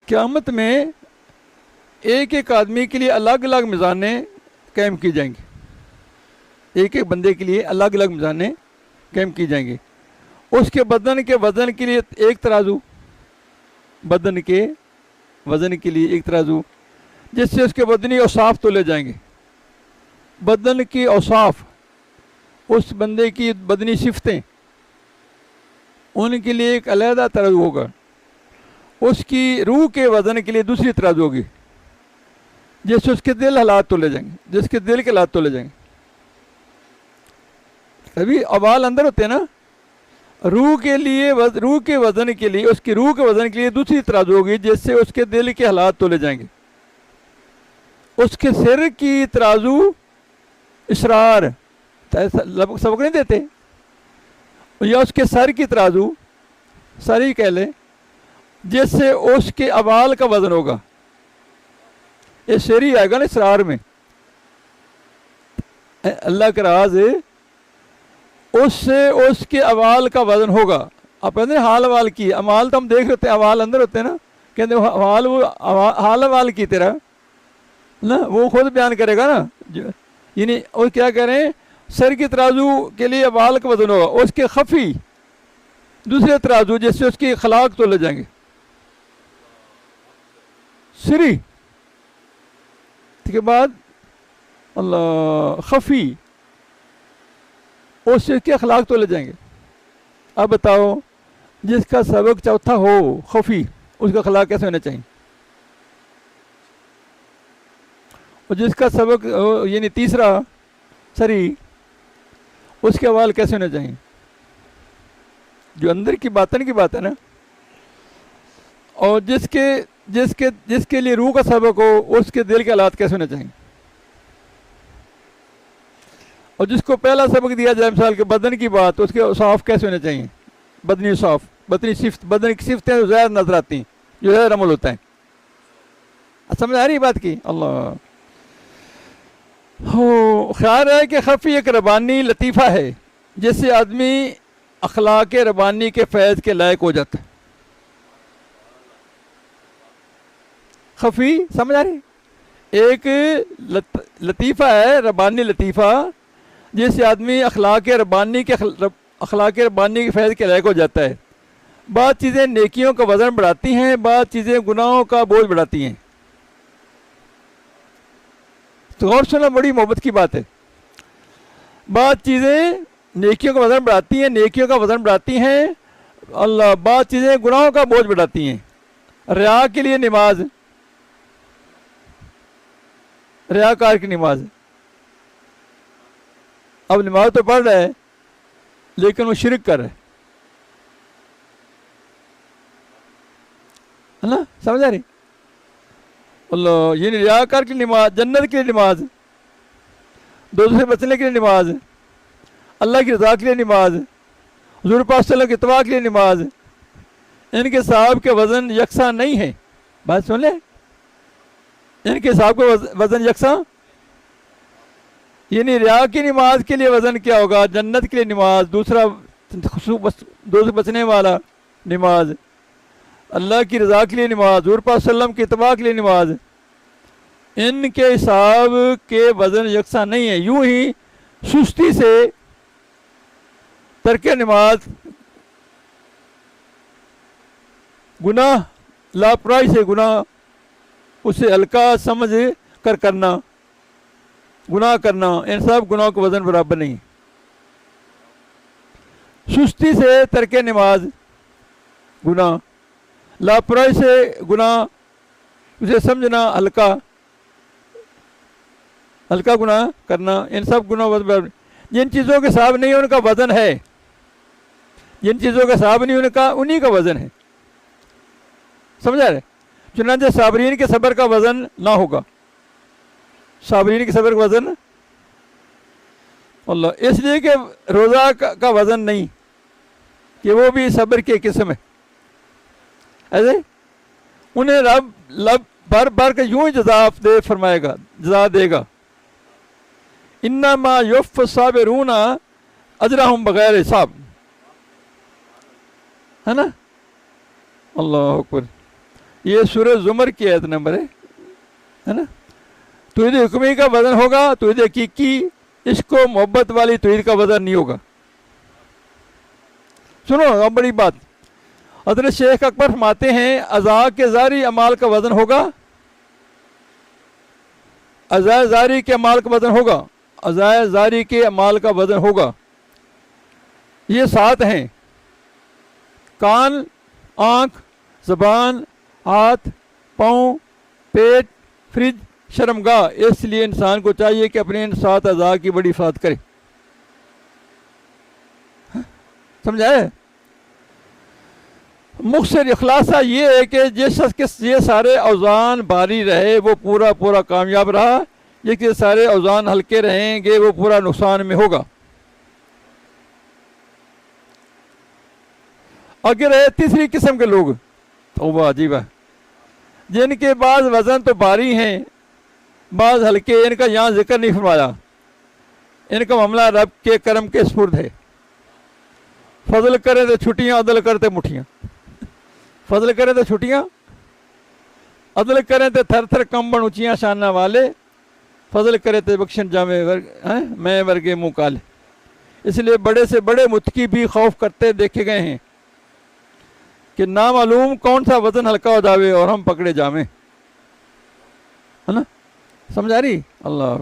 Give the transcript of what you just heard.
قیامت میں ایک ایک آدمی کے لیے الگ الگ میزانیں قائم کی جائیں گی. ایک ایک بندے کے لیے الگ الگ میزانیں قائم کی جائیں گی. اس کے بدن کے وزن کے لیے ایک ترازو، بدن کے وزن کے لیے ایک ترازو، جس سے اس کے بدنی اوصاف تولے جائیں گے. بدن کی اوصاف، اس بندے کی بدنی صفتیں، ان کے لیے ایک علیحدہ ترازو ہوگا. اس کی روح کے وزن کے لیے دوسری ترازو ہوگی، جس سے اس کے دل حالات تولے جائیں گے، جس کے دل کے حالات تولے جائیں گے. ابھی اعمال اندر ہوتے ہیں نا. روح کے لیے روح کے وزن کے لیے، اس کی روح کے وزن کے لیے دوسری ترازو ہوگی، جس سے اس کے دل کے حالات تولے جائیں گے. اس کے سر کی ترازو اسرار، سبق نہیں دیتے، یا اس کے سر کی ترازو، سر ہی کہہ لیں، جس سے اس کے اعمال کا وزن ہوگا. یہ سر ہی آئے گا نا اسرار میں. اللہ کا راز ہے، اس سے اس کے اعمال کا وزن ہوگا. آپ کہتے ہیں حال اعمال کی، اعمال تو ہم دیکھ رہے ہیں، اعمال اندر ہوتے ہیں نا. کہتے ہیں حال، وہ حال اعمال کی طرح نا، وہ خود بیان کرے گا نا. یعنی وہ کیا کہہ رہے ہیں، سر کی ترازو کے لیے اعمال کا وزن ہوگا، اس کے خفی دوسرے ترازو، جس سے اس کی اخلاق تولے جائیں گے. سری کے بعد اللہ خفی، اس سے اس کے اخلاق تولے جائیں گے. اب بتاؤ، جس کا سبق چوتھا ہو خفی، اس کا اخلاق کیسے ہونے چاہیے؟ اور جس کا سبق یعنی تیسرا سری، اس کے احوال کیسے ہونے چاہیے؟ جو اندر کی باطن کی بات ہے نا. اور جس کے لیے روح کا سبق ہو، اس کے دل کے حالات کیسے ہونے چاہیے؟ اور جس کو پہلا سبق دیا جائے مثال کے بدن کی بات، اس کے اوصاف کیسے ہونے چاہیے؟ بدنی اوصاف، بدنی کی صفتیں جو زہر نظر آتی ہیں، جو زہر عمل ہوتا ہے. سمجھ آ رہی بات کی؟ اللہ ہو. خیال ہے کہ خفی ایک ربانی لطیفہ ہے، جس سے آدمی اخلاق ربانی کے فیض کے لائق ہو جاتا ہے. خفی سمجھ آ رہی؟ ایک لطیفہ ہے، ربانی لطیفہ، جس سے آدمی اخلاق ربانی کے فیض کے لائق ہو جاتا ہے. بعض چیزیں نیکیوں کا وزن بڑھاتی ہیں، بعض چیزیں گناہوں کا بوجھ بڑھاتی ہیں. تو غور سننا، بڑی محبت کی بات ہے. بعض چیزیں نیکیوں کا وزن بڑھاتی ہیں، اللہ. بعض چیزیں گناہوں کا بوجھ بڑھاتی ہیں. ریا کے لیے نماز، ریاکار کی نماز. اب نماز تو پڑھ رہا ہے، لیکن وہ شرک کر رہا ہے نا. سمجھ آ رہی؟ اللہ. یعنی ریاکار کی نماز، جنت کے لیے نماز، دوسرے سے بچنے کے لیے نماز، اللہ کی رضا کے لیے نماز، حضور پاک صلی اللہ علیہ وسلم کی اتباع کے لیے نماز، ان کے ثواب کے وزن یکساں نہیں ہیں. بات سن لیں، ان کے ثواب کا وزن یکساں. یعنی ریا کی نماز کے لیے وزن کیا ہوگا؟ جنت کے لیے نماز، دوسرے سے بچنے والا نماز، اللہ کی رضا کے لیے نماز، حضور پاک صلی اللہ علیہ وسلم کی اتباع کے لیے نماز. ان کے حساب کے وزن یکساں نہیں ہے. یوں ہی سستی سے ترک نماز، گناہ، لاپرواہی سے گناہ، اسے ہلکا سمجھ کر کرنا، گناہ کرنا، ان سب گناہوں کا وزن برابر نہیں. سستی سے ترک نماز گناہ، لاپرواہی سے گناہ، اسے سمجھنا ہلکا گناہ کرنا، ان سب گناہ وزن برابر. جن چیزوں کے حساب نہیں ان کا وزن ہے، جن چیزوں کا حساب نہیں ان کا، انہی کا وزن ہے. سمجھا رہے؟ چنانچہ صابرین کے صبر کا وزن نہ ہوگا. صابرین کے صبر کا وزن اللہ، اس لیے کہ روزہ کا وزن نہیں، کہ وہ بھی صبر کی قسم ہے. ایسے انہیں رب بھر بھر کے یوں ہی جزا فرمائے گا، جزا دے گا. انما یوفی الصابرون اجرہم بغیر حساب، ہے نا. اللہ اکبر. یہ سورہ زمر کی آیت نمبر ہے نا. توحید حکمی کا وزن ہوگا, توحید حقیقی عشق و محبت والی توحید کا وزن نہیں ہوگا. سنو اب بڑی بات, حضرت شیخ اکبر فرماتے ہیں اعضاء کے ظاہری اعمال کا وزن ہوگا, اعضاء ظاہری کے اعمال کا وزن ہوگا, اعضاء ظاہری کے اعمال کا وزن ہوگا. یہ 7 ہیں: کان, آنکھ, زبان, ہاتھ, پاؤں, پیٹ, فریج, شرمگاہ. اس لیے انسان کو چاہیے کہ اپنے ان 7 اعضاء کی بڑی حفاظت کرے. سمجھا ہے؟ مختصر خلاصہ یہ ہے کہ جس شخص کے یہ سارے اوزان بھاری رہے وہ پورا کامیاب رہا, یہ کہ سارے اوزان ہلکے رہیں گے وہ پورا نقصان میں ہوگا. اگر ہے تیسری قسم کے لوگ, توبہ عجیب ہے, جن کے بعض وزن تو بھاری ہیں بعض ہلکے, ان کا یہاں ذکر نہیں فرمایا. ان کا معاملہ رب کے کرم کے سپرد ہے. فضل کرے تو چھٹیاں, عدل کرتے مٹھیاں. فضل کریں تو چھٹیاں, عدل کریں تو تھر تھر کمبن اونچیاں شانہ والے. فضل کرے تو بخشن جامع میں ورگے منہ کالے. اس لیے بڑے سے بڑے متقی بھی خوف کرتے دیکھے گئے ہیں کہ نامعلوم کون سا وزن ہلکا ہو جاوے اور ہم پکڑے جامیں, ہے نا. سمجھا رہی؟ اللہ